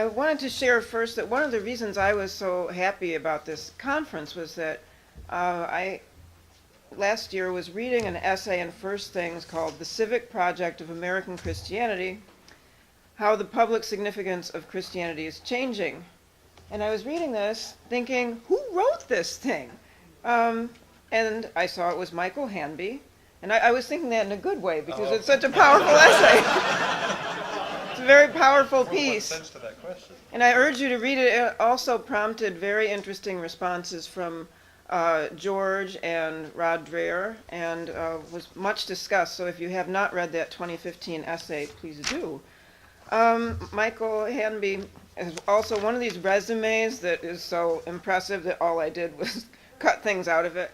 I wanted to share first that one of the reasons I was so happy about this conference was that I last year was reading an essay in First Things called The Civic Project of American Christianity, How the Public Significance of Christianity is Changing. And I was reading this thinking, who wrote this thing? And I saw it was Michael Hanby. And I was thinking that in a good way because it's such a powerful essay. It's a very powerful piece. Sense to that question. And I urge you to read it. It also prompted very interesting responses from George and Rod Dreher, and was much discussed. So if you have not read that 2015 essay, please do. Michael Hanby is also one of these resumes that is so impressive that all I did was cut things out of it.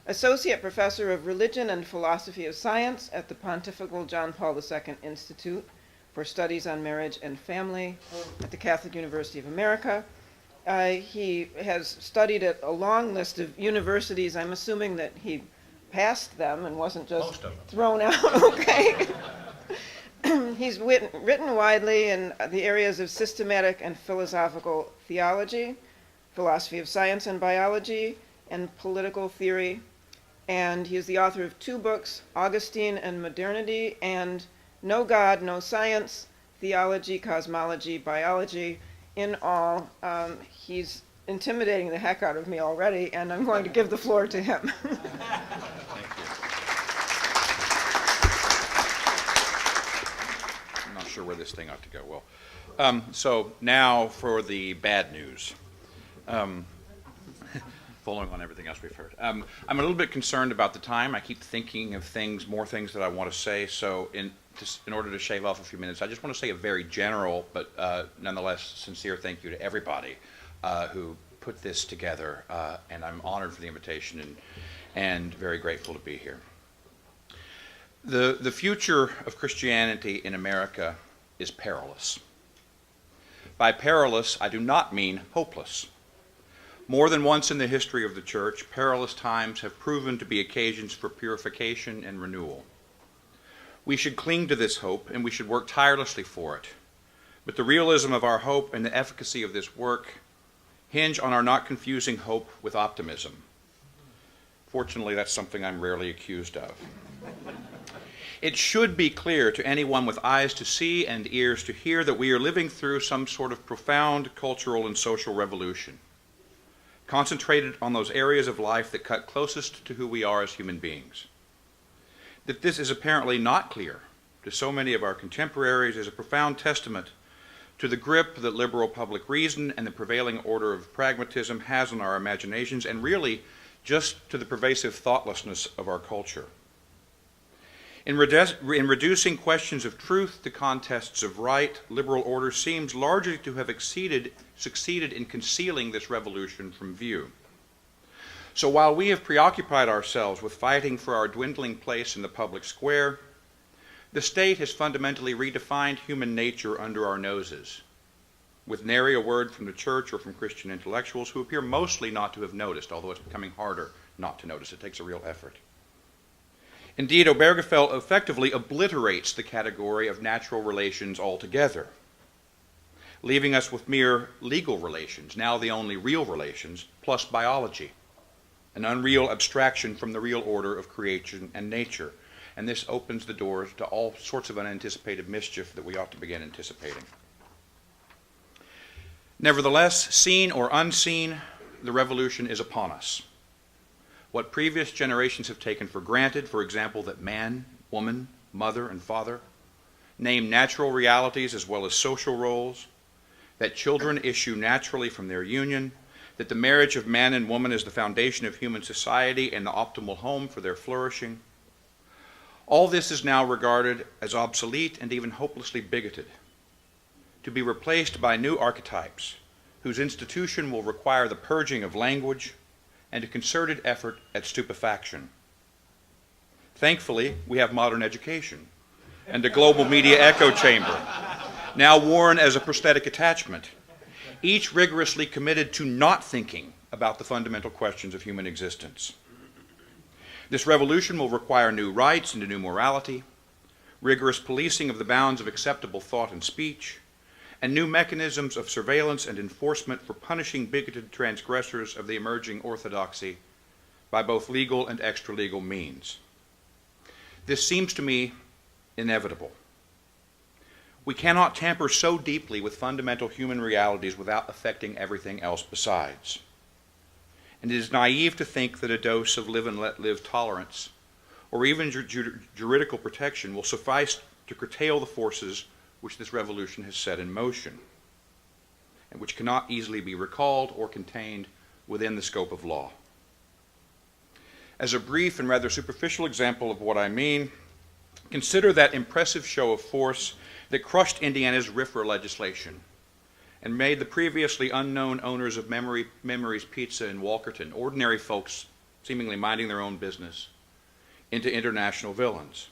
Associate Professor of Religion and Philosophy of Science at the Pontifical John Paul II Institute for Studies on Marriage and Family at the Catholic University of America. He has studied at a long list of universities. I'm assuming that he passed them and wasn't just thrown out. Okay. He's written widely in the areas of systematic and philosophical theology, philosophy of science and biology, and political theory. And he is the author of 2 books, Augustine and Modernity, and No God, No Science, Theology, Cosmology, Biology. In all, he's intimidating the heck out of me already, and I'm going to give the floor to him. Thank you. I'm not sure where this thing ought to go. Well, so now for the bad news. Following on everything else we've heard. I'm a little bit concerned about the time. I keep thinking of more things that I want to say, so in order to shave off a few minutes, I just want to say a very general, but nonetheless sincere thank you to everybody who put this together, and I'm honored for the invitation and very grateful to be here. The future of Christianity in America is perilous. By perilous, I do not mean hopeless. More than once in the history of the Church, perilous times have proven to be occasions for purification and renewal. We should cling to this hope, and we should work tirelessly for it. But the realism of our hope and the efficacy of this work hinge on our not confusing hope with optimism. Fortunately, that's something I'm rarely accused of. It should be clear to anyone with eyes to see and ears to hear that we are living through some sort of profound cultural and social revolution, concentrated on those areas of life that cut closest to who we are as human beings. That this is apparently not clear to so many of our contemporaries is a profound testament to the grip that liberal public reason and the prevailing order of pragmatism has on our imaginations, and really just to the pervasive thoughtlessness of our culture. In reducing questions of truth to contests of right, liberal order seems largely to have succeeded in concealing this revolution from view. So while we have preoccupied ourselves with fighting for our dwindling place in the public square, the state has fundamentally redefined human nature under our noses, with nary a word from the Church or from Christian intellectuals who appear mostly not to have noticed, although it's becoming harder not to notice. It takes a real effort. Indeed, Obergefell effectively obliterates the category of natural relations altogether, leaving us with mere legal relations, now the only real relations, plus biology, an unreal abstraction from the real order of creation and nature. And this opens the doors to all sorts of unanticipated mischief that we ought to begin anticipating. Nevertheless, seen or unseen, the revolution is upon us. What previous generations have taken for granted, for example, that man, woman, mother, and father name natural realities as well as social roles, that children issue naturally from their union, that the marriage of man and woman is the foundation of human society and the optimal home for their flourishing, all this is now regarded as obsolete and even hopelessly bigoted, to be replaced by new archetypes whose institution will require the purging of language and a concerted effort at stupefaction. Thankfully, we have modern education and a global media echo chamber, now worn as a prosthetic attachment, each rigorously committed to not thinking about the fundamental questions of human existence. This revolution will require new rights and a new morality, rigorous policing of the bounds of acceptable thought and speech, and new mechanisms of surveillance and enforcement for punishing bigoted transgressors of the emerging orthodoxy by both legal and extra-legal means. This seems to me inevitable. We cannot tamper so deeply with fundamental human realities without affecting everything else besides. And it is naive to think that a dose of live and let live tolerance, or even juridical protection, will suffice to curtail the forces which this revolution has set in motion, and which cannot easily be recalled or contained within the scope of law. As a brief and rather superficial example of what I mean, consider that impressive show of force that crushed Indiana's RFRA legislation and made the previously unknown owners of Memories Pizza in Walkerton, ordinary folks seemingly minding their own business, into international villains.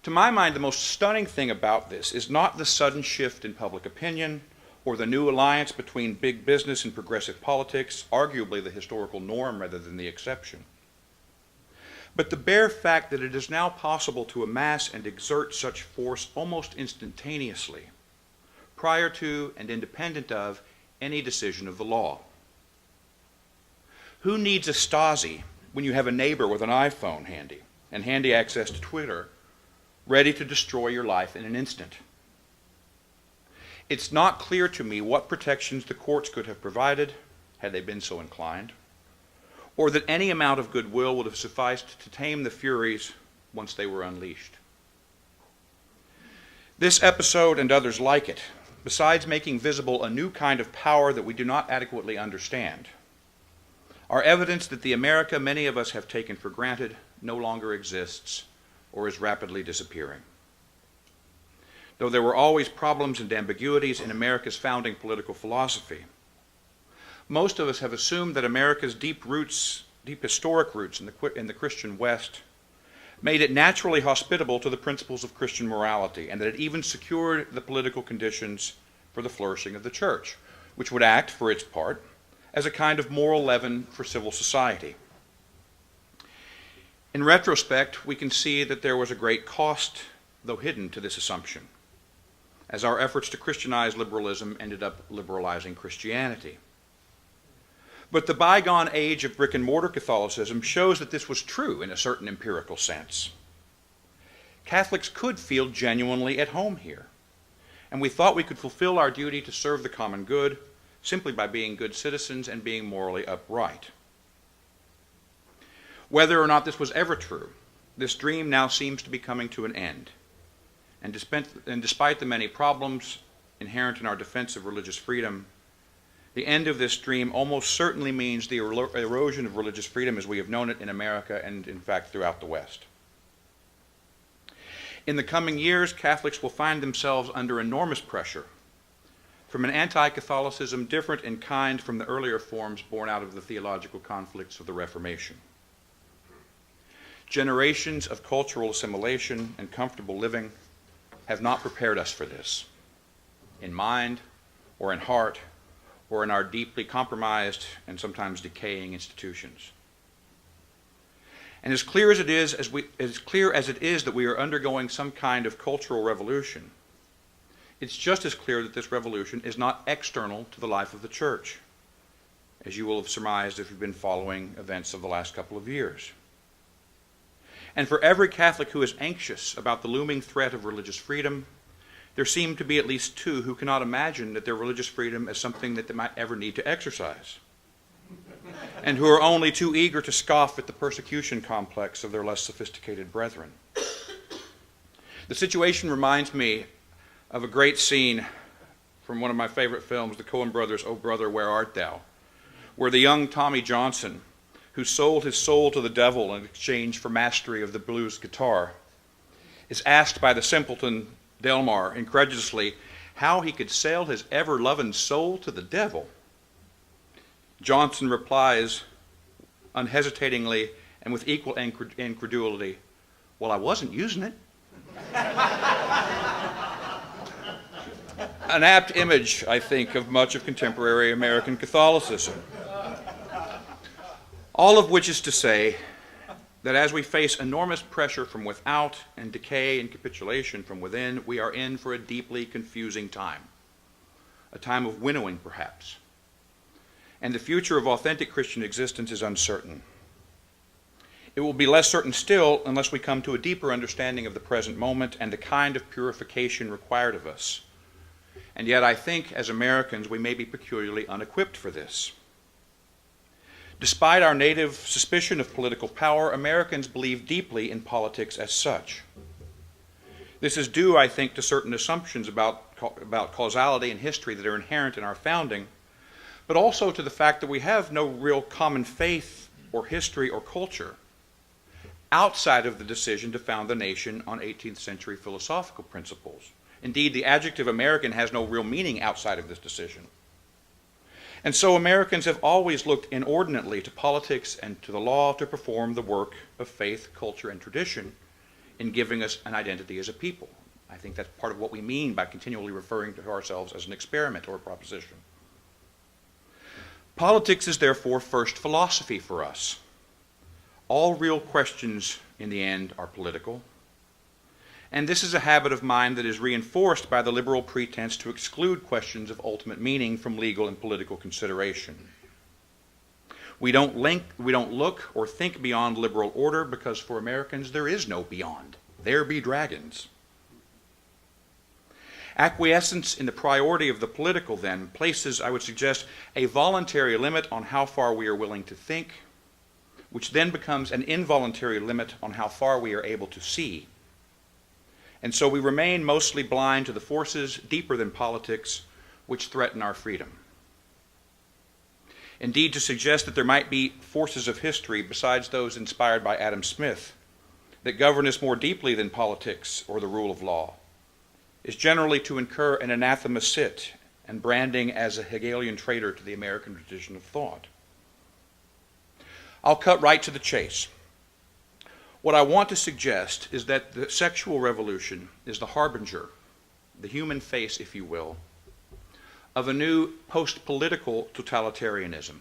To my mind, the most stunning thing about this is not the sudden shift in public opinion or the new alliance between big business and progressive politics, arguably the historical norm rather than the exception, but the bare fact that it is now possible to amass and exert such force almost instantaneously, prior to and independent of any decision of the law. Who needs a Stasi when you have a neighbor with an iPhone handy and handy access to Twitter, ready to destroy your life in an instant? It's not clear to me what protections the courts could have provided, had they been so inclined, or that any amount of goodwill would have sufficed to tame the furies once they were unleashed. This episode and others like it, besides making visible a new kind of power that we do not adequately understand, are evidence that the America many of us have taken for granted no longer exists or is rapidly disappearing. Though there were always problems and ambiguities in America's founding political philosophy, most of us have assumed that America's deep historic roots in the Christian West made it naturally hospitable to the principles of Christian morality, and that it even secured the political conditions for the flourishing of the church, which would act, for its part, as a kind of moral leaven for civil society. In retrospect, we can see that there was a great cost, though hidden, to this assumption, as our efforts to Christianize liberalism ended up liberalizing Christianity. But the bygone age of brick-and-mortar Catholicism shows that this was true in a certain empirical sense. Catholics could feel genuinely at home here, and we thought we could fulfill our duty to serve the common good simply by being good citizens and being morally upright. Whether or not this was ever true, this dream now seems to be coming to an end. And despite the many problems inherent in our defense of religious freedom, the end of this dream almost certainly means the erosion of religious freedom as we have known it in America and, in fact, throughout the West. In the coming years, Catholics will find themselves under enormous pressure from an anti-Catholicism different in kind from the earlier forms born out of the theological conflicts of the Reformation. Generations of cultural assimilation and comfortable living have not prepared us for this, in mind or in heart or in our deeply compromised and sometimes decaying institutions. And as clear as it is that we are undergoing some kind of cultural revolution, it's just as clear that this revolution is not external to the life of the church, as you will have surmised if you've been following events of the last couple of years. And for every Catholic who is anxious about the looming threat of religious freedom, there seem to be at least two who cannot imagine that their religious freedom is something that they might ever need to exercise, and who are only too eager to scoff at the persecution complex of their less sophisticated brethren. The situation reminds me of a great scene from one of my favorite films, the Coen brothers' Oh Brother, Where Art Thou?, where the young Tommy Johnson, who sold his soul to the devil in exchange for mastery of the blues guitar, is asked by the simpleton Delmar incredulously how he could sell his ever-loving soul to the devil. Johnson replies unhesitatingly and with equal incredulity, "Well, I wasn't using it." An apt image, I think, of much of contemporary American Catholicism. All of which is to say that as we face enormous pressure from without and decay and capitulation from within, we are in for a deeply confusing time, a time of winnowing perhaps, and the future of authentic Christian existence is uncertain. It will be less certain still unless we come to a deeper understanding of the present moment and the kind of purification required of us. And yet I think as Americans we may be peculiarly unequipped for this. Despite our native suspicion of political power, Americans believe deeply in politics as such. This is due, I think, to certain assumptions about causality and history that are inherent in our founding, but also to the fact that we have no real common faith or history or culture outside of the decision to found the nation on 18th century philosophical principles. Indeed, the adjective American has no real meaning outside of this decision. And so Americans have always looked inordinately to politics and to the law to perform the work of faith, culture, and tradition in giving us an identity as a people. I think that's part of what we mean by continually referring to ourselves as an experiment or a proposition. Politics is therefore first philosophy for us. All real questions in the end are political. And this is a habit of mind that is reinforced by the liberal pretense to exclude questions of ultimate meaning from legal and political consideration. We don't look or think beyond liberal order because for Americans there is no beyond. There be dragons. Acquiescence in the priority of the political, then, places, I would suggest, a voluntary limit on how far we are willing to think, which then becomes an involuntary limit on how far we are able to see. And so we remain mostly blind to the forces deeper than politics which threaten our freedom. Indeed, to suggest that there might be forces of history besides those inspired by Adam Smith that govern us more deeply than politics or the rule of law is generally to incur an anathema sit and branding as a Hegelian traitor to the American tradition of thought. I'll cut right to the chase. What I want to suggest is that the sexual revolution is the harbinger, the human face, if you will, of a new post-political totalitarianism.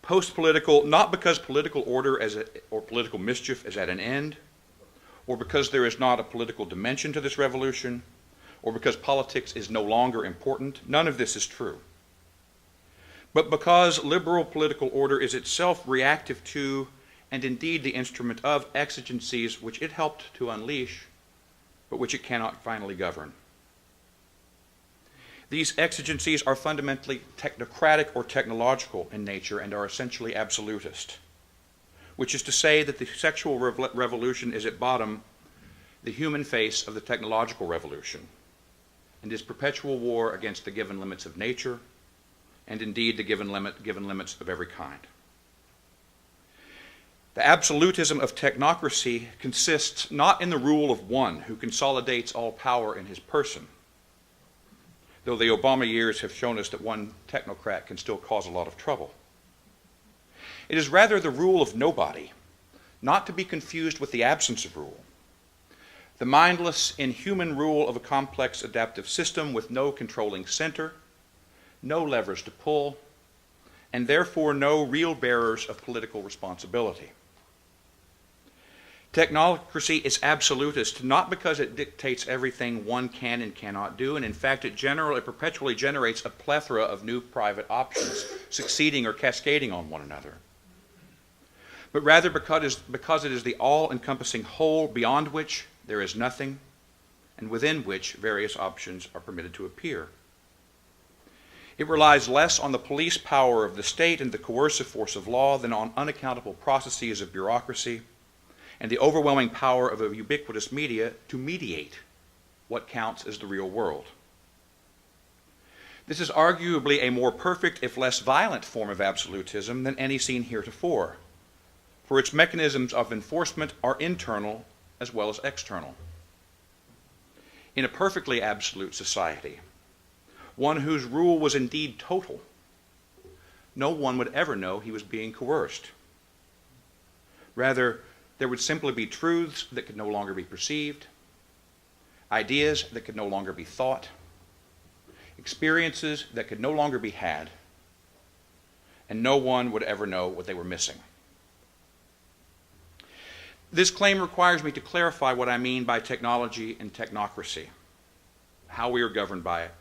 Post-political, not because political order or political mischief is at an end, or because there is not a political dimension to this revolution, or because politics is no longer important. None of this is true. But because liberal political order is itself reactive to, and indeed the instrument of, exigencies which it helped to unleash, but which it cannot finally govern. These exigencies are fundamentally technocratic or technological in nature and are essentially absolutist, which is to say that the sexual revolution is at bottom the human face of the technological revolution and is perpetual war against the given limits of nature and indeed the given limits of every kind. The absolutism of technocracy consists not in the rule of one who consolidates all power in his person, though the Obama years have shown us that one technocrat can still cause a lot of trouble. It is rather the rule of nobody, not to be confused with the absence of rule. The mindless, inhuman rule of a complex adaptive system with no controlling center, no levers to pull, and therefore no real bearers of political responsibility. Technocracy is absolutist, not because it dictates everything one can and cannot do, and in fact it perpetually generates a plethora of new private options, succeeding or cascading on one another. But rather because it is the all-encompassing whole beyond which there is nothing, and within which various options are permitted to appear. It relies less on the police power of the state and the coercive force of law than on unaccountable processes of bureaucracy and the overwhelming power of a ubiquitous media to mediate what counts as the real world. This is arguably a more perfect, if less violent, form of absolutism than any seen heretofore, for its mechanisms of enforcement are internal as well as external. In a perfectly absolute society, one whose rule was indeed total, no one would ever know he was being coerced. Rather, there would simply be truths that could no longer be perceived, ideas that could no longer be thought, experiences that could no longer be had, and no one would ever know what they were missing. This claim requires me to clarify what I mean by technology and technocracy, how we are governed by it,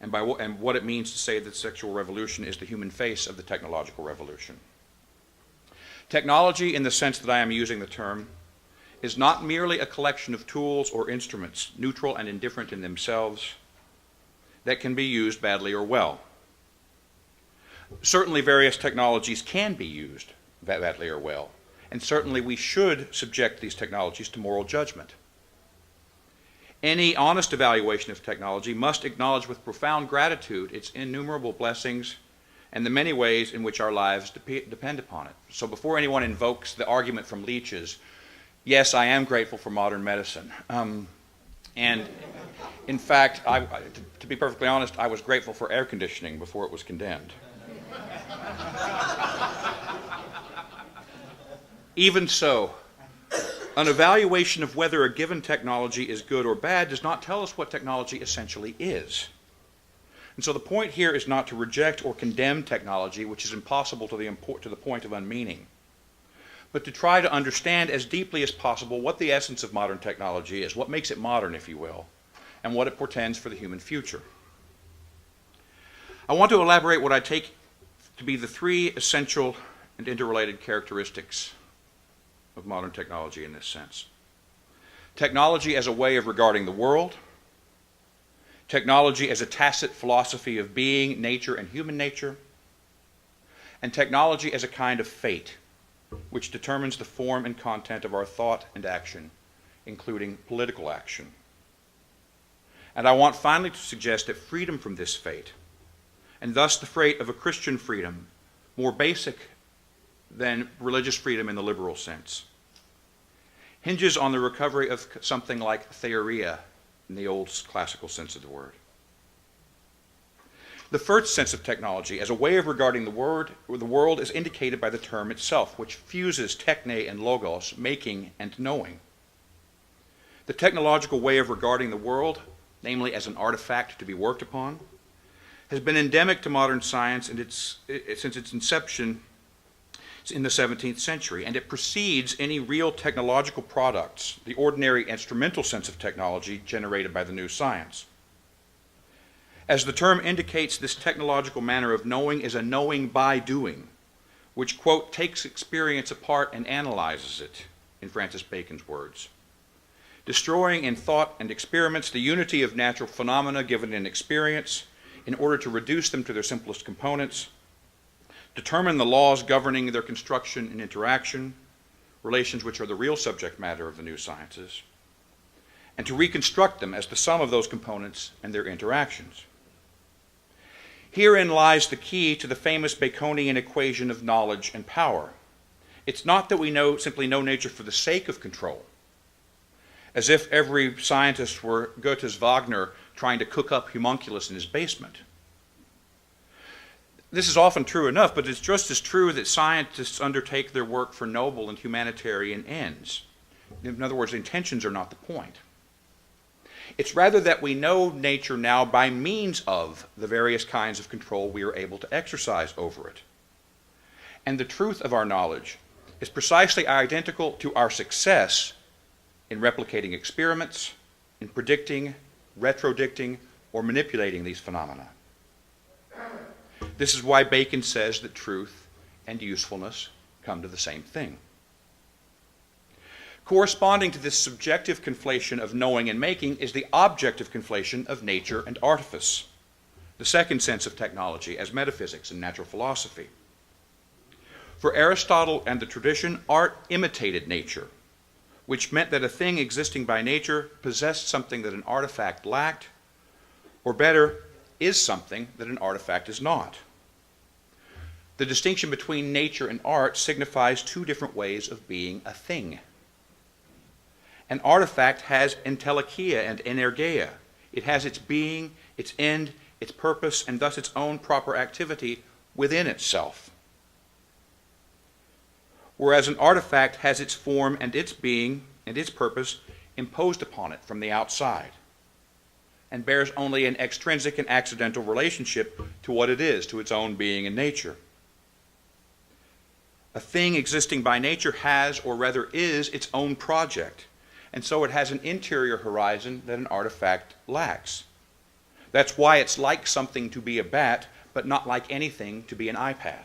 and what it means to say that the sexual revolution is the human face of the technological revolution. Technology, in the sense that I am using the term, is not merely a collection of tools or instruments, neutral and indifferent in themselves, that can be used badly or well. Certainly various technologies can be used badly or well, and certainly we should subject these technologies to moral judgment. Any honest evaluation of technology must acknowledge with profound gratitude its innumerable blessings and the many ways in which our lives depend upon it. So before anyone invokes the argument from leeches, yes, I am grateful for modern medicine. And in fact, to be perfectly honest, I was grateful for air conditioning before it was condemned. Even so, an evaluation of whether a given technology is good or bad does not tell us what technology essentially is. And so the point here is not to reject or condemn technology, which is impossible to the point of unmeaning, but to try to understand as deeply as possible what the essence of modern technology is, what makes it modern, if you will, and what it portends for the human future. I want to elaborate what I take to be the three essential and interrelated characteristics of modern technology in this sense. Technology as a way of regarding the world, technology as a tacit philosophy of being, nature, and human nature, and technology as a kind of fate, which determines the form and content of our thought and action, including political action. And I want finally to suggest that freedom from this fate, and thus the fate of a Christian freedom, more basic than religious freedom in the liberal sense, hinges on the recovery of something like theoria in the old classical sense of the word. The first sense of technology as a way of regarding the world is indicated by the term itself, which fuses techne and logos, making and knowing. The technological way of regarding the world, namely as an artifact to be worked upon, has been endemic to modern science since its inception in the 17th century, and it precedes any real technological products, the ordinary instrumental sense of technology generated by the new science. As the term indicates, this technological manner of knowing is a knowing by doing, which, quote, takes experience apart and analyzes it, in Francis Bacon's words, destroying in thought and experiments the unity of natural phenomena given in experience in order to reduce them to their simplest components, determine the laws governing their construction and interaction, relations which are the real subject matter of the new sciences, and to reconstruct them as the sum of those components and their interactions. Herein lies the key to the famous Baconian equation of knowledge and power. It's not that we simply know nature for the sake of control, as if every scientist were Goethe's Wagner trying to cook up homunculus in his basement. This is often true enough, but it's just as true that scientists undertake their work for noble and humanitarian ends. In other words, intentions are not the point. It's rather that we know nature now by means of the various kinds of control we are able to exercise over it. And the truth of our knowledge is precisely identical to our success in replicating experiments, in predicting, retrodicting, or manipulating these phenomena. This is why Bacon says that truth and usefulness come to the same thing. Corresponding to this subjective conflation of knowing and making is the objective conflation of nature and artifice, the second sense of technology as metaphysics and natural philosophy. For Aristotle and the tradition, art imitated nature, which meant that a thing existing by nature possessed something that an artifact lacked, or better, is something that an artifact is not. The distinction between nature and art signifies two different ways of being a thing. An artifact has entelechia and energeia. It has its being, its end, its purpose, and thus its own proper activity within itself. Whereas an artifact has its form and its being and its purpose imposed upon it from the outside, and bears only an extrinsic and accidental relationship to what it is, to its own being and nature. A thing existing by nature has, or rather is, its own project, and so it has an interior horizon that an artifact lacks. That's why it's like something to be a bat, but not like anything to be an iPad.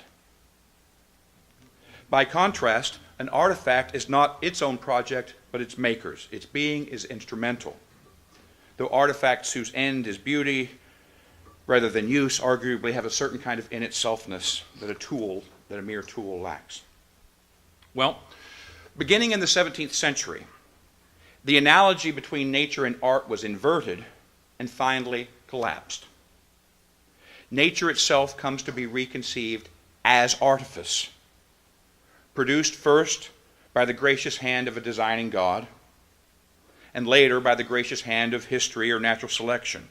By contrast, an artifact is not its own project, but its maker's. Its being is instrumental. Though artifacts whose end is beauty rather than use arguably have a certain kind of in-itselfness that a mere tool lacks. Well, beginning in the 17th century, the analogy between nature and art was inverted and finally collapsed. Nature itself comes to be reconceived as artifice, produced first by the gracious hand of a designing God, and later by the gracious hand of history or natural selection.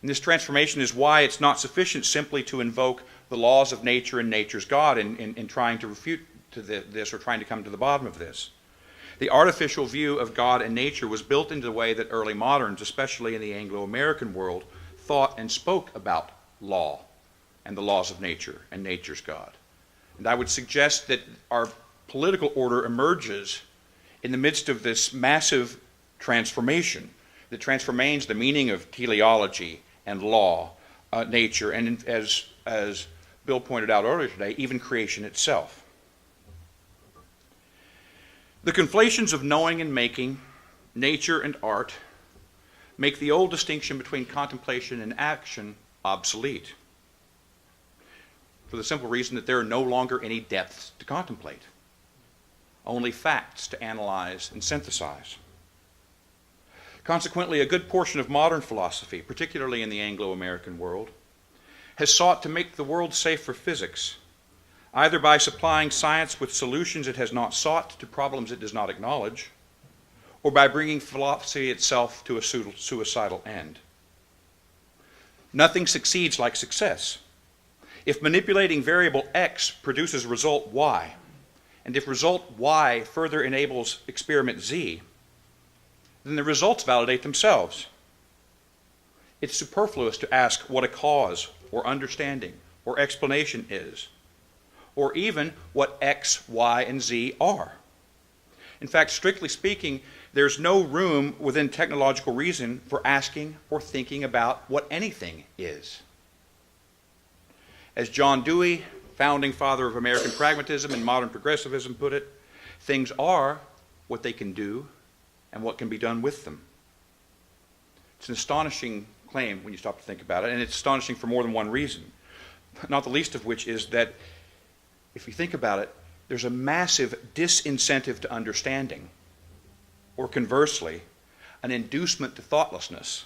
And this transformation is why it's not sufficient simply to invoke the laws of nature and nature's God in trying to refute this or trying to come to the bottom of this. The artificial view of God and nature was built into the way that early moderns, especially in the Anglo-American world, thought and spoke about law and the laws of nature and nature's God. And I would suggest that our political order emerges in the midst of this massive transformation that transforms the meaning of teleology and law, nature, and as Bill pointed out earlier today, even creation itself. The conflations of knowing and making, nature and art, make the old distinction between contemplation and action obsolete, for the simple reason that there are no longer any depths to contemplate, only facts to analyze and synthesize. Consequently, a good portion of modern philosophy, particularly in the Anglo-American world, has sought to make the world safe for physics, either by supplying science with solutions it has not sought to problems it does not acknowledge, or by bringing philosophy itself to a suicidal end. Nothing succeeds like success. If manipulating variable x produces result y, and if result y further enables experiment z, then the results validate themselves. It's superfluous to ask what a cause or understanding or explanation is, or even what x, y, and z are. In fact, strictly speaking, there's no room within technological reason for asking or thinking about what anything is. As John Dewey, founding father of American pragmatism and modern progressivism, put it, things are what they can do and what can be done with them. It's an astonishing claim when you stop to think about it, and it's astonishing for more than one reason, not the least of which is that if you think about it, there's a massive disincentive to understanding, or conversely, an inducement to thoughtlessness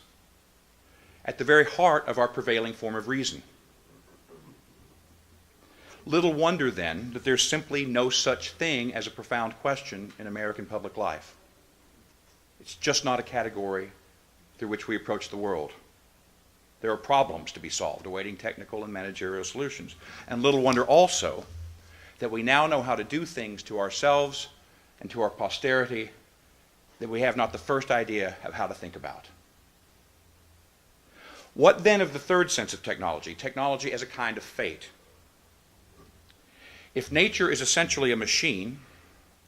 at the very heart of our prevailing form of reason. Little wonder, then, that there's simply no such thing as a profound question in American public life. It's just not a category through which we approach the world. There are problems to be solved, awaiting technical and managerial solutions. And little wonder also that we now know how to do things to ourselves and to our posterity that we have not the first idea of how to think about. What then of the third sense of technology? Technology as a kind of fate. If nature is essentially a machine,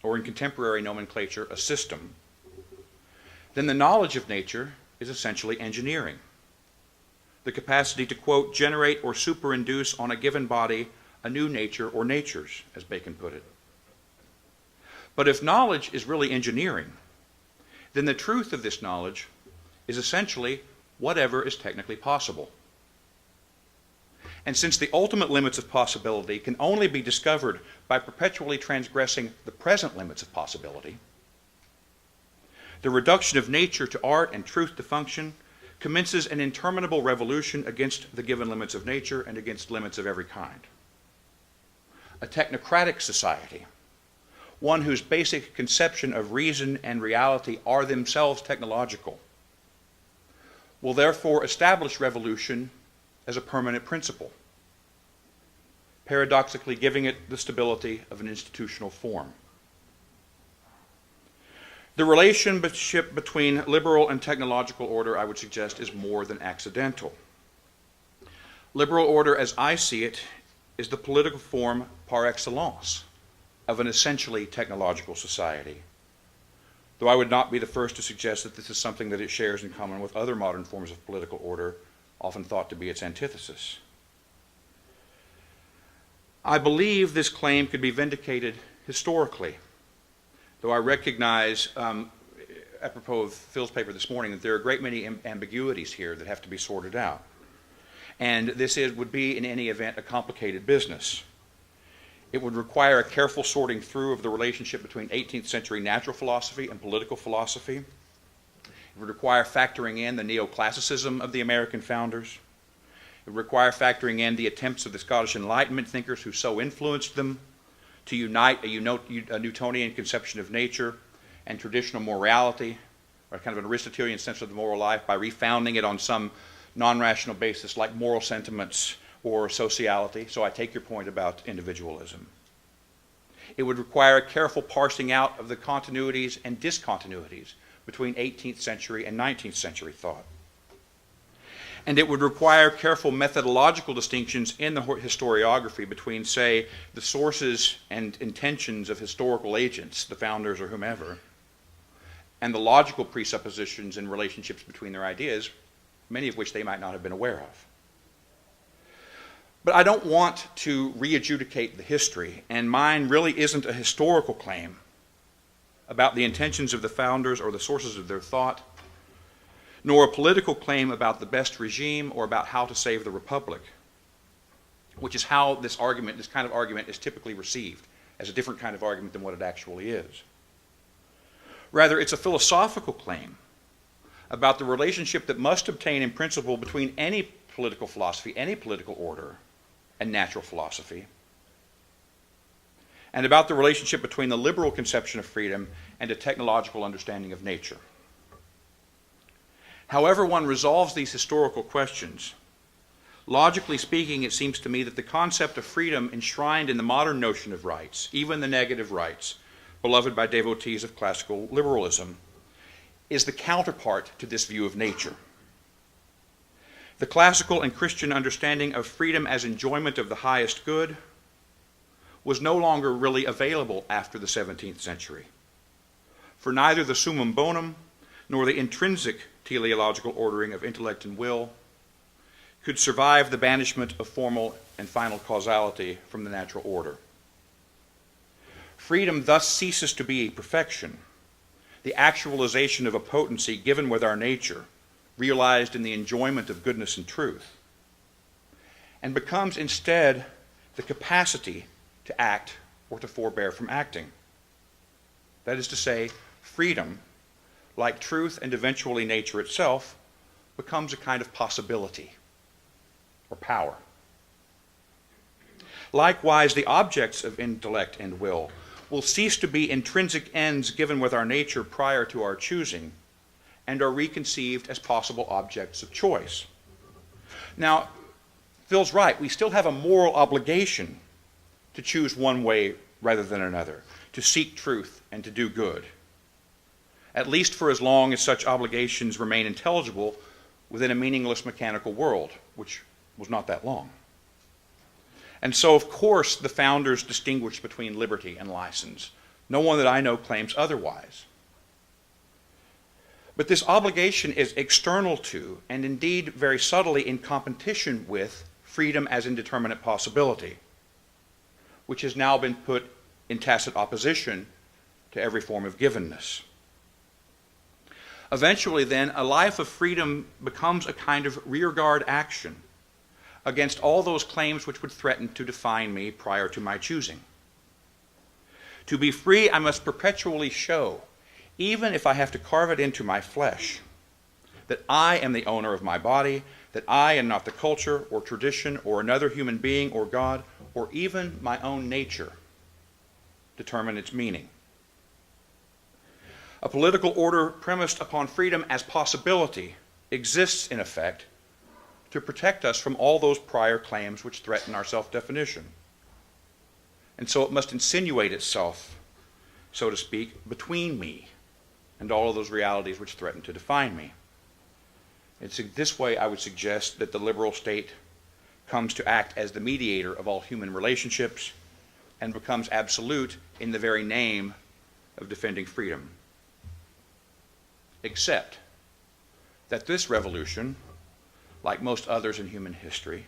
or in contemporary nomenclature, a system, then the knowledge of nature is essentially engineering. The capacity to, quote, generate or superinduce on a given body a new nature or natures, as Bacon put it. But if knowledge is really engineering, then the truth of this knowledge is essentially whatever is technically possible. And since the ultimate limits of possibility can only be discovered by perpetually transgressing the present limits of possibility, the reduction of nature to art and truth to function commences an interminable revolution against the given limits of nature and against limits of every kind. A technocratic society, one whose basic conception of reason and reality are themselves technological, will therefore establish revolution as a permanent principle, paradoxically giving it the stability of an institutional form. The relationship between liberal and technological order, I would suggest, is more than accidental. Liberal order, as I see it, is the political form par excellence of an essentially technological society, though I would not be the first to suggest that this is something that it shares in common with other modern forms of political order, often thought to be its antithesis. I believe this claim could be vindicated historically, though I recognize, apropos of Phil's paper this morning, that there are a great many ambiguities here that have to be sorted out. And this would be, in any event, a complicated business. It would require a careful sorting through of the relationship between 18th century natural philosophy and political philosophy. It would require factoring in the neoclassicism of the American founders. It would require factoring in the attempts of the Scottish Enlightenment thinkers who so influenced them to unite a Newtonian conception of nature and traditional morality, or kind of an Aristotelian sense of the moral life, by refounding it on some non-rational basis like moral sentiments or sociality. So I take your point about individualism. It would require a careful parsing out of the continuities and discontinuities between 18th century and 19th century thought. And it would require careful methodological distinctions in the historiography between, say, the sources and intentions of historical agents, the founders or whomever, and the logical presuppositions and relationships between their ideas, many of which they might not have been aware of. But I don't want to re-adjudicate the history, and mine really isn't a historical claim about the intentions of the founders or the sources of their thought, nor a political claim about the best regime or about how to save the republic, which is how this kind of argument is typically received, as a different kind of argument than what it actually is. Rather, it's a philosophical claim about the relationship that must obtain in principle between any political philosophy, any political order, and natural philosophy, and about the relationship between the liberal conception of freedom and a technological understanding of nature. However one resolves these historical questions, logically speaking, it seems to me that the concept of freedom enshrined in the modern notion of rights, even the negative rights, beloved by devotees of classical liberalism, is the counterpart to this view of nature. The classical and Christian understanding of freedom as enjoyment of the highest good was no longer really available after the 17th century. For neither the summum bonum nor the intrinsic teleological ordering of intellect and will could survive the banishment of formal and final causality from the natural order. Freedom thus ceases to be a perfection, the actualization of a potency given with our nature, realized in the enjoyment of goodness and truth, and becomes instead the capacity to act or to forbear from acting. That is to say, freedom, like truth and eventually nature itself, becomes a kind of possibility or power. Likewise, the objects of intellect and will cease to be intrinsic ends given with our nature prior to our choosing, and are reconceived as possible objects of choice. Now, Phil's right, we still have a moral obligation to choose one way rather than another, to seek truth and to do good, at least for as long as such obligations remain intelligible within a meaningless mechanical world, which was not that long. And so, of course, the founders distinguished between liberty and license. No one that I know claims otherwise. But this obligation is external to, and indeed very subtly in competition with, freedom as indeterminate possibility, which has now been put in tacit opposition to every form of givenness. Eventually, then, a life of freedom becomes a kind of rearguard action against all those claims which would threaten to define me prior to my choosing. To be free, I must perpetually show, even if I have to carve it into my flesh, that I am the owner of my body, that I and not the culture or tradition or another human being or God or even my own nature determine its meaning. A political order premised upon freedom as possibility exists, in effect, to protect us from all those prior claims which threaten our self-definition. And so it must insinuate itself, so to speak, between me and all of those realities which threaten to define me. It's in this way I would suggest that the liberal state comes to act as the mediator of all human relationships and becomes absolute in the very name of defending freedom. Except that this revolution, like most others in human history,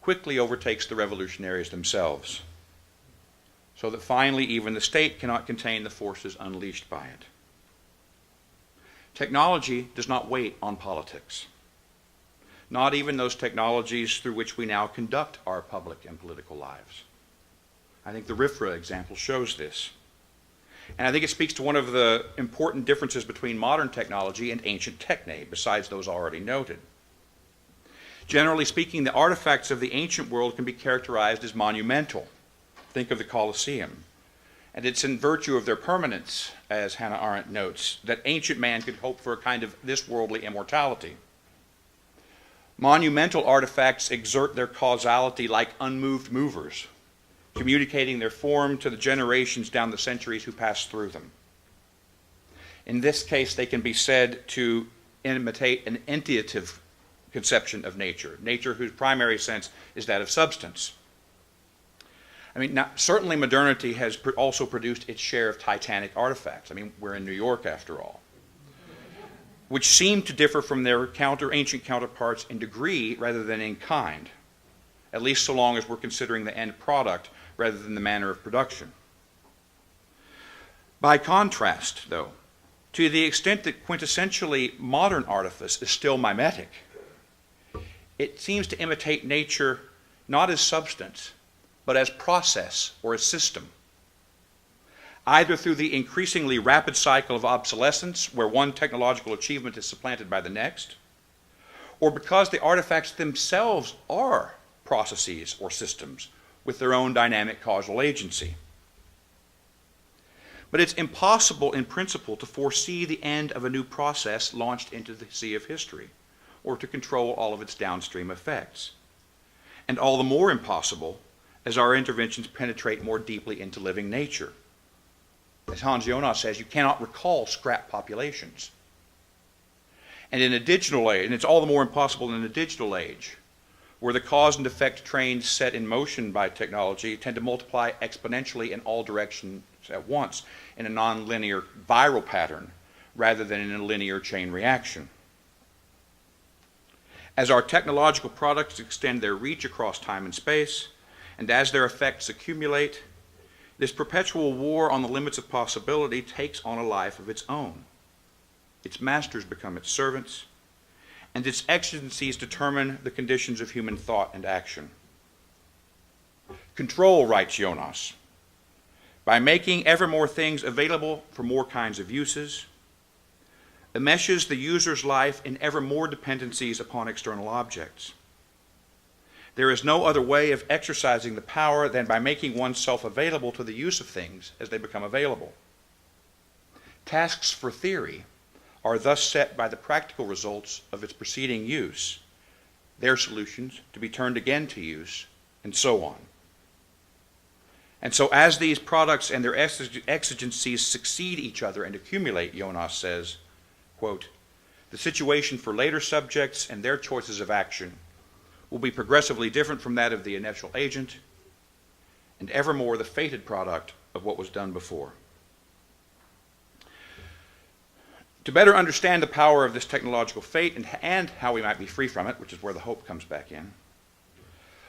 quickly overtakes the revolutionaries themselves, so that finally even the state cannot contain the forces unleashed by it. Technology does not wait on politics, not even those technologies through which we now conduct our public and political lives. I think the RIFRA example shows this. And I think it speaks to one of the important differences between modern technology and ancient techne, besides those already noted. Generally speaking, the artifacts of the ancient world can be characterized as monumental. Think of the Colosseum. And it's in virtue of their permanence, as Hannah Arendt notes, that ancient man could hope for a kind of this worldly immortality. Monumental artifacts exert their causality like unmoved movers, communicating their form to the generations down the centuries who pass through them. In this case, they can be said to imitate an entiative conception of nature, nature whose primary sense is that of substance. I mean, now, certainly modernity has also produced its share of titanic artifacts. I mean, we're in New York after all, which seem to differ from their ancient counterparts in degree rather than in kind, at least so long as we're considering the end product rather than the manner of production. By contrast, though, to the extent that quintessentially modern artifice is still mimetic, it seems to imitate nature not as substance, but as process or as system, either through the increasingly rapid cycle of obsolescence, where one technological achievement is supplanted by the next, or because the artifacts themselves are processes or systems with their own dynamic causal agency. But it's impossible in principle to foresee the end of a new process launched into the sea of history, or to control all of its downstream effects. And all the more impossible as our interventions penetrate more deeply into living nature. As Hans Jonas says, you cannot recall scrap populations. And in a digital age, and it's all the more impossible in a digital age, where the cause and effect trains set in motion by technology tend to multiply exponentially in all directions at once in a nonlinear viral pattern rather than in a linear chain reaction. As our technological products extend their reach across time and space, and as their effects accumulate, this perpetual war on the limits of possibility takes on a life of its own. Its masters become its servants, and its exigencies determine the conditions of human thought and action. Control, writes Jonas, by making ever more things available for more kinds of uses, enmeshes the user's life in ever more dependencies upon external objects. There is no other way of exercising the power than by making oneself available to the use of things as they become available. Tasks for theory are thus set by the practical results of its preceding use, their solutions to be turned again to use, and so on. And so as these products and their exigencies succeed each other and accumulate, Jonas says, quote, the situation for later subjects and their choices of action will be progressively different from that of the initial agent, and evermore the fated product of what was done before. To better understand the power of this technological fate and how we might be free from it, which is where the hope comes back in,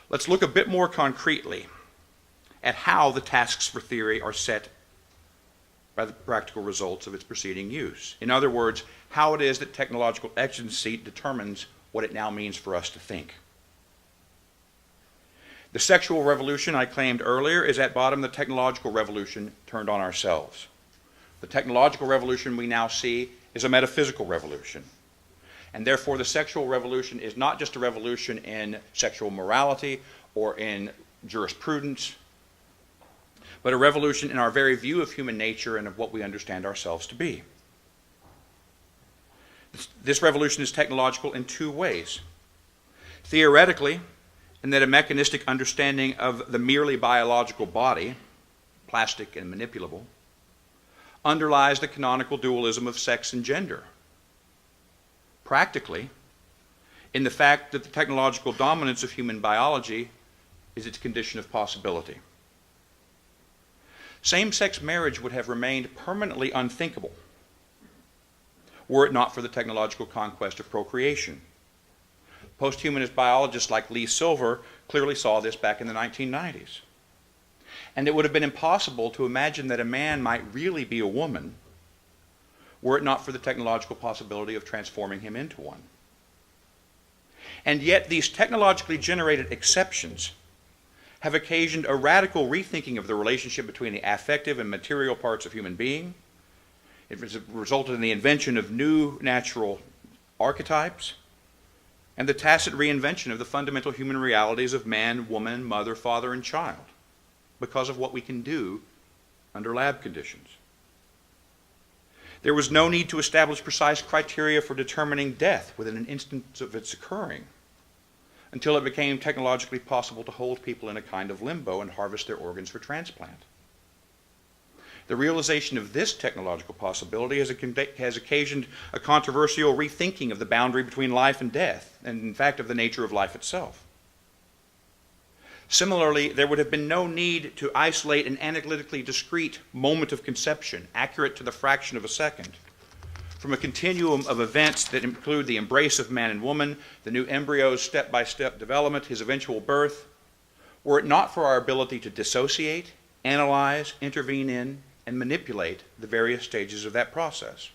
let's look a bit more concretely at how the tasks for theory are set by the practical results of its preceding use. In other words, how it is that technological exigency determines what it now means for us to think. The sexual revolution I claimed earlier is at bottom the technological revolution turned on ourselves. The technological revolution we now see is a metaphysical revolution. And therefore the sexual revolution is not just a revolution in sexual morality or in jurisprudence, but a revolution in our very view of human nature and of what we understand ourselves to be. This revolution is technological in two ways. Theoretically, in that a mechanistic understanding of the merely biological body, plastic and manipulable, underlies the canonical dualism of sex and gender. Practically, in the fact that the technological dominance of human biology is its condition of possibility. Same-sex marriage would have remained permanently unthinkable were it not for the technological conquest of procreation. Posthumanist biologists like Lee Silver clearly saw this back in the 1990s. And it would have been impossible to imagine that a man might really be a woman were it not for the technological possibility of transforming him into one. And yet these technologically generated exceptions have occasioned a radical rethinking of the relationship between the affective and material parts of human being. It has resulted in the invention of new natural archetypes and the tacit reinvention of the fundamental human realities of man, woman, mother, father, and child because of what we can do under lab conditions. There was no need to establish precise criteria for determining death within an instant of its occurring until it became technologically possible to hold people in a kind of limbo and harvest their organs for transplant. The realization of this technological possibility has occasioned a controversial rethinking of the boundary between life and death, and in fact of the nature of life itself. Similarly, there would have been no need to isolate an analytically discrete moment of conception, accurate to the fraction of a second, from a continuum of events that include the embrace of man and woman, the new embryo's step-by-step development, his eventual birth, were it not for our ability to dissociate, analyze, intervene in, and manipulate the various stages of that process.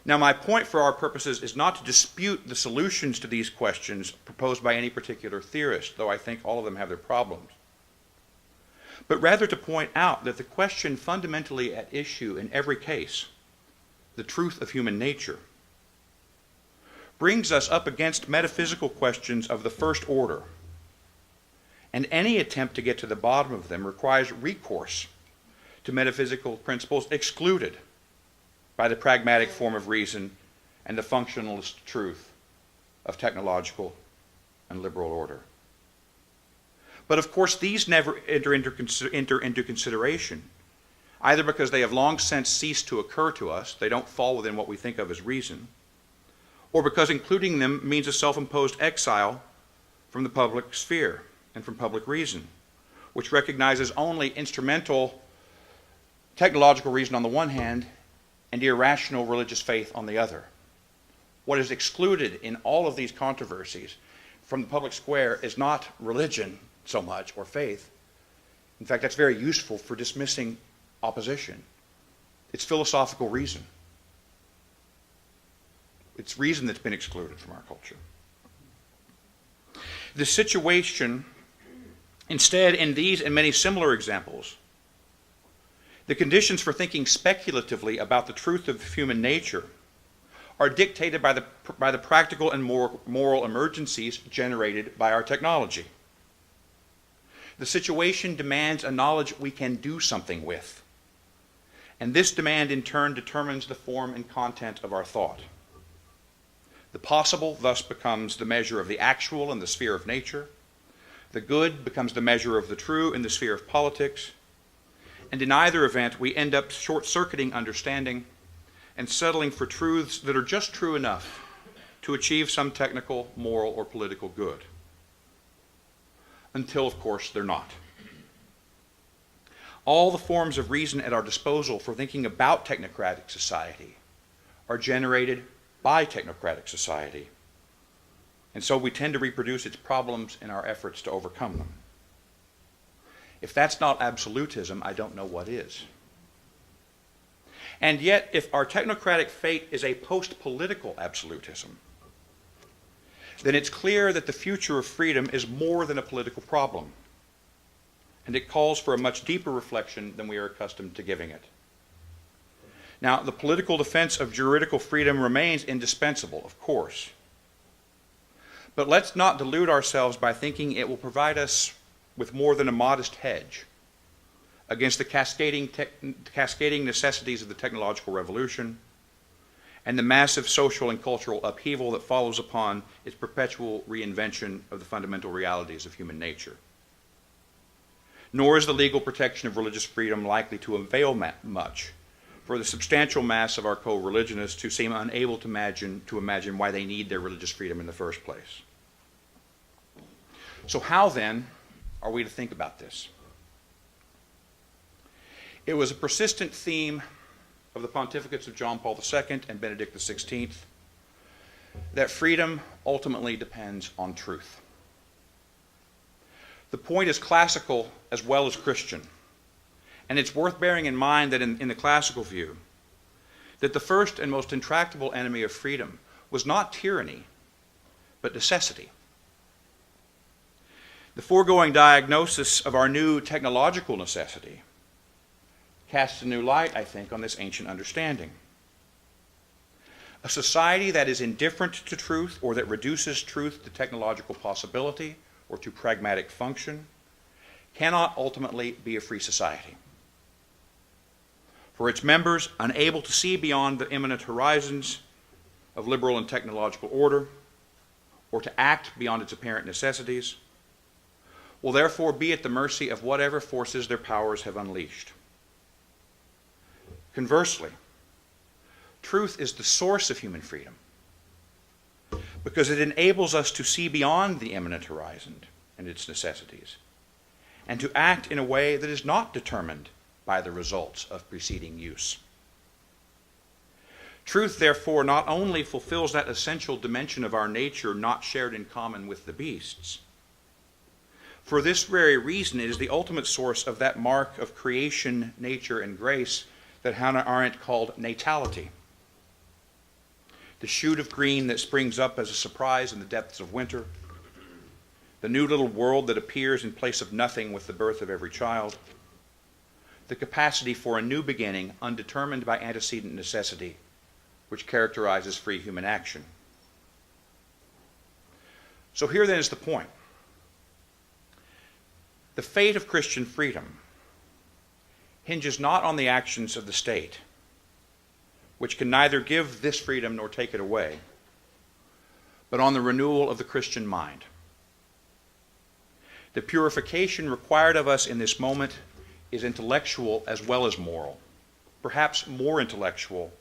Now, my point for our purposes is not to dispute the solutions to these questions proposed by any particular theorist, though I think all of them have their problems, but rather to point out that the question fundamentally at issue in every case, the truth of human nature, brings us up against metaphysical questions of the first order, and any attempt to get to the bottom of them requires recourse to metaphysical principles excluded by the pragmatic form of reason and the functionalist truth of technological and liberal order. But of course, these never enter into consideration, either because they have long since ceased to occur to us, they don't fall within what we think of as reason, or because including them means a self-imposed exile from the public sphere and from public reason, which recognizes only instrumental technological reason on the one hand and irrational religious faith on the other. What is excluded in all of these controversies from the public square is not religion so much or faith. In fact, that's very useful for dismissing opposition. It's philosophical reason. It's reason that's been excluded from our culture. The situation, instead, in these and many similar examples, the conditions for thinking speculatively about the truth of human nature are dictated by the practical and moral emergencies generated by our technology. The situation demands a knowledge we can do something with, and this demand in turn determines the form and content of our thought. The possible thus becomes the measure of the actual in the sphere of nature, the good becomes the measure of the true in the sphere of politics, and in either event, we end up short-circuiting understanding and settling for truths that are just true enough to achieve some technical, moral, or political good. Until, of course, they're not. All the forms of reason at our disposal for thinking about technocratic society are generated by technocratic society, and so we tend to reproduce its problems in our efforts to overcome them. If that's not absolutism, I don't know what is. And yet, if our technocratic fate is a post-political absolutism, then it's clear that the future of freedom is more than a political problem, and it calls for a much deeper reflection than we are accustomed to giving it. Now, the political defense of juridical freedom remains indispensable, of course, but let's not delude ourselves by thinking it will provide us with more than a modest hedge against the cascading necessities of the technological revolution and the massive social and cultural upheaval that follows upon its perpetual reinvention of the fundamental realities of human nature. Nor is the legal protection of religious freedom likely to avail much for the substantial mass of our co-religionists who seem unable to imagine why they need their religious freedom in the first place. So how then are we to think about this? It was a persistent theme of the pontificates of John Paul II and Benedict XVI that freedom ultimately depends on truth. The point is classical as well as Christian. And it's worth bearing in mind that in the classical view, that the first and most intractable enemy of freedom was not tyranny, but necessity. The foregoing diagnosis of our new technological necessity casts a new light, I think, on this ancient understanding. A society that is indifferent to truth or that reduces truth to technological possibility or to pragmatic function cannot ultimately be a free society. For its members, unable to see beyond the imminent horizons of liberal and technological order, or to act beyond its apparent necessities, will therefore be at the mercy of whatever forces their powers have unleashed. Conversely, truth is the source of human freedom, because it enables us to see beyond the imminent horizon and its necessities, and to act in a way that is not determined by the results of preceding use. Truth, therefore, not only fulfills that essential dimension of our nature not shared in common with the beasts. For this very reason, it is the ultimate source of that mark of creation, nature, and grace that Hannah Arendt called natality. The shoot of green that springs up as a surprise in the depths of winter, the new little world that appears in place of nothing with the birth of every child, the capacity for a new beginning undetermined by antecedent necessity, which characterizes free human action. So here then is the point. The fate of Christian freedom hinges not on the actions of the state, which can neither give this freedom nor take it away, but on the renewal of the Christian mind. The purification required of us in this moment is intellectual as well as moral, perhaps more intellectual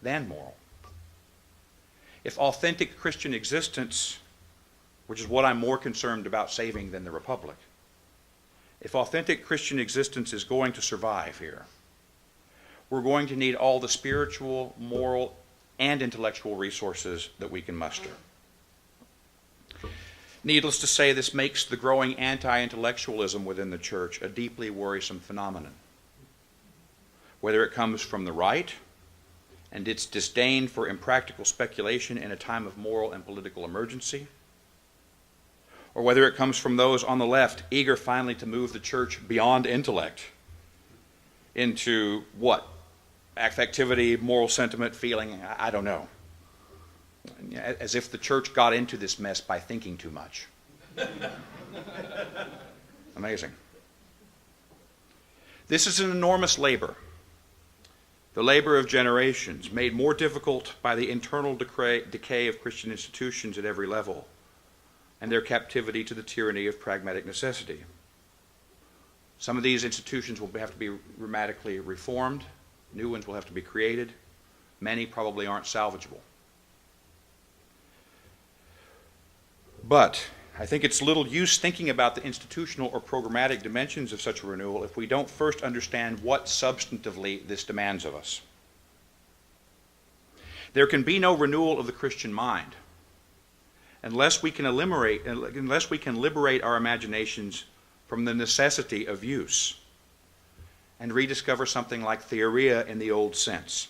than moral. If authentic Christian existence, which is what I'm more concerned about saving than the Republic, if authentic Christian existence is going to survive here, we're going to need all the spiritual, moral, and intellectual resources that we can muster. Needless to say, this makes the growing anti-intellectualism within the church a deeply worrisome phenomenon. Whether it comes from the right and its disdain for impractical speculation in a time of moral and political emergency, or whether it comes from those on the left eager finally to move the church beyond intellect into what? Affectivity, moral sentiment, feeling, I don't know. As if the church got into this mess by thinking too much. Amazing. This is an enormous labor. The labor of generations, made more difficult by the internal decay of Christian institutions at every level, and their captivity to the tyranny of pragmatic necessity. Some of these institutions will have to be dramatically reformed. New ones will have to be created. Many probably aren't salvageable. But I think it's little use thinking about the institutional or programmatic dimensions of such a renewal if we don't first understand what substantively this demands of us. There can be no renewal of the Christian mind unless we can liberate our imaginations from the necessity of use and rediscover something like theoria in the old sense.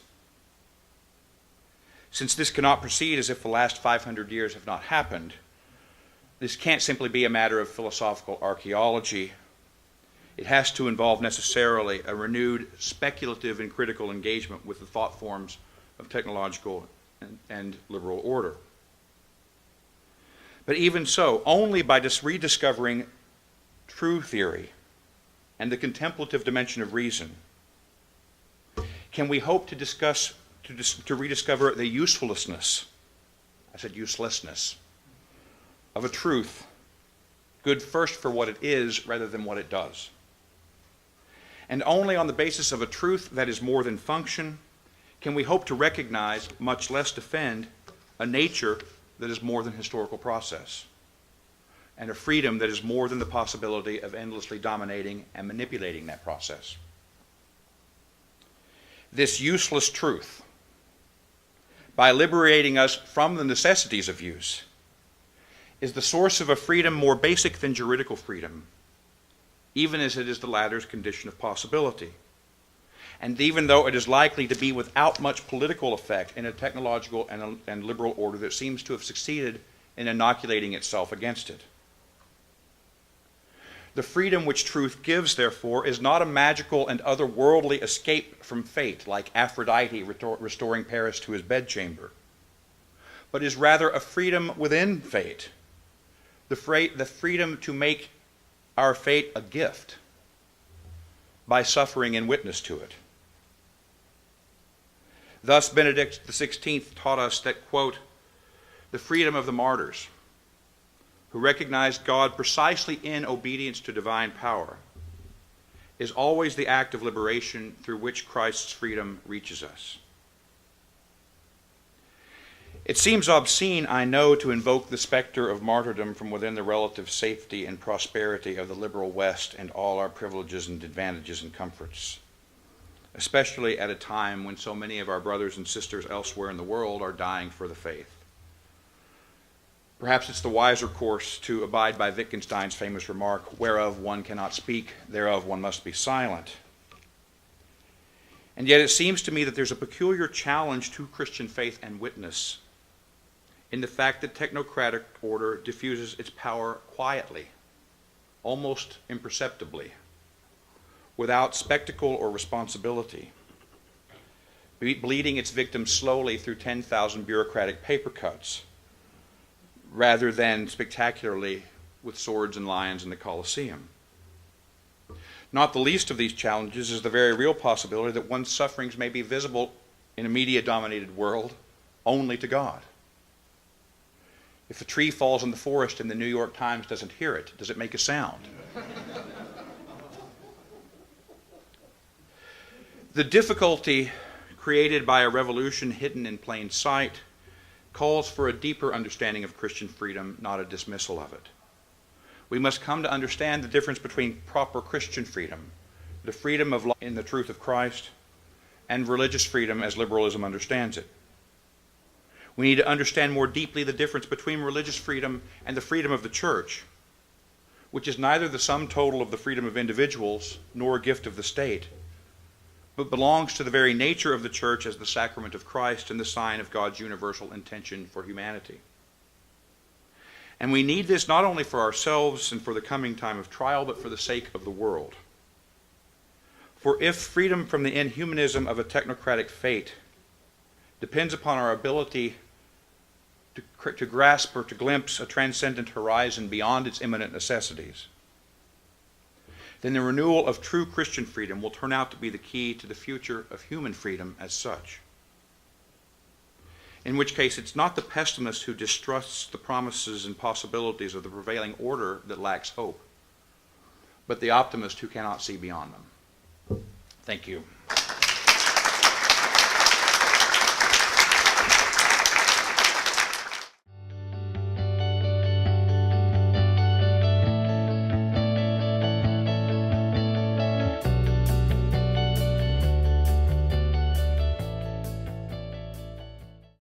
Since this cannot proceed as if the last 500 years have not happened, this can't simply be a matter of philosophical archaeology. It has to involve necessarily a renewed speculative and critical engagement with the thought forms of technological and liberal order. But even so, only by rediscovering true theory and the contemplative dimension of reason can we hope to rediscover the uselessness, I said uselessness, of a truth, good first for what it is rather than what it does. And only on the basis of a truth that is more than function can we hope to recognize, much less defend, a nature that is more than historical process, and a freedom that is more than the possibility of endlessly dominating and manipulating that process. This useless truth, by liberating us from the necessities of use, is the source of a freedom more basic than juridical freedom, even as it is the latter's condition of possibility. And even though it is likely to be without much political effect in a technological and liberal order that seems to have succeeded in inoculating itself against it. The freedom which truth gives, therefore, is not a magical and otherworldly escape from fate, like Aphrodite restoring Paris to his bedchamber, but is rather a freedom within fate, the freedom to make our fate a gift by suffering in witness to it. Thus, Benedict XVI taught us that, quote, the freedom of the martyrs, who recognized God precisely in obedience to divine power, is always the act of liberation through which Christ's freedom reaches us. It seems obscene, I know, to invoke the specter of martyrdom from within the relative safety and prosperity of the liberal West and all our privileges and advantages and comforts, especially at a time when so many of our brothers and sisters elsewhere in the world are dying for the faith. Perhaps it's the wiser course to abide by Wittgenstein's famous remark, whereof one cannot speak, thereof one must be silent. And yet it seems to me that there's a peculiar challenge to Christian faith and witness in the fact that technocratic order diffuses its power quietly, almost imperceptibly, without spectacle or responsibility, bleeding its victims slowly through 10,000 bureaucratic paper cuts, rather than spectacularly with swords and lions in the Colosseum. Not the least of these challenges is the very real possibility that one's sufferings may be visible in a media-dominated world only to God. If a tree falls in the forest and the New York Times doesn't hear it, does it make a sound? The difficulty created by a revolution hidden in plain sight calls for a deeper understanding of Christian freedom, not a dismissal of it. We must come to understand the difference between proper Christian freedom, the freedom of life in the truth of Christ, and religious freedom as liberalism understands it. We need to understand more deeply the difference between religious freedom and the freedom of the church, which is neither the sum total of the freedom of individuals nor a gift of the state, but belongs to the very nature of the church as the sacrament of Christ and the sign of God's universal intention for humanity. And we need this not only for ourselves and for the coming time of trial, but for the sake of the world. For if freedom from the inhumanism of a technocratic fate depends upon our ability to grasp or to glimpse a transcendent horizon beyond its imminent necessities, then the renewal of true Christian freedom will turn out to be the key to the future of human freedom as such. In which case, it's not the pessimist who distrusts the promises and possibilities of the prevailing order that lacks hope, but the optimist who cannot see beyond them. Thank you.